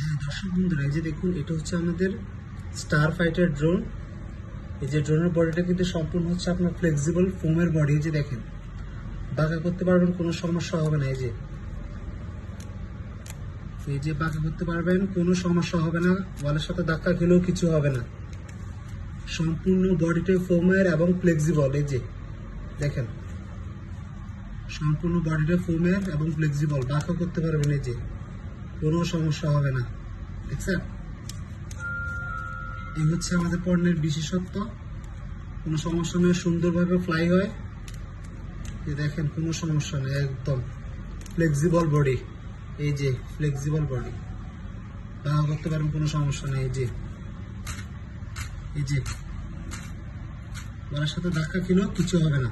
হ্যাঁ দর্শক বন্ধুরা, এই যে দেখুন, এটা হচ্ছে আমাদের স্টার ফাইটার ড্রোন। এই যে ড্রোনের বডিটা কিন্তু সম্পূর্ণ হচ্ছে আপনার ফ্লেক্সিবল ফোমের বডি। এই যে দেখেন, বাঁকা করতে পারবেন, কোনো সমস্যা হবে না। এই যে বাঁকা করতে পারবেন, কোনো সমস্যা হবে না। ওয়ালের সাথে ধাক্কা খেলেও কিছু হবে না। সম্পূর্ণ বডিটাই ফোমের এবং ফ্লেক্সিবল। এই যে দেখেন, সম্পূর্ণ বডিটা ফোমের এবং ফ্লেক্সিবল, বাঁকা করতে পারবেন। এই যে কোনো সমস্যা হবে না। দেখছেন, এই হচ্ছে আমাদের পণ্যের বিশেষত্ব। কোনো সমস্যা নেই, সুন্দরভাবে ফ্লাই হয়। এই দেখেন, কোনো সমস্যা নেই, একদম ফ্লেক্সিবল বডি। এই যে ফ্লেক্সিবল বডি, বাঁকা করতে পারবেন, কোনো সমস্যা নেই। এই যে ওনার সাথে ধাক্কা খেলেও কিছু হবে না।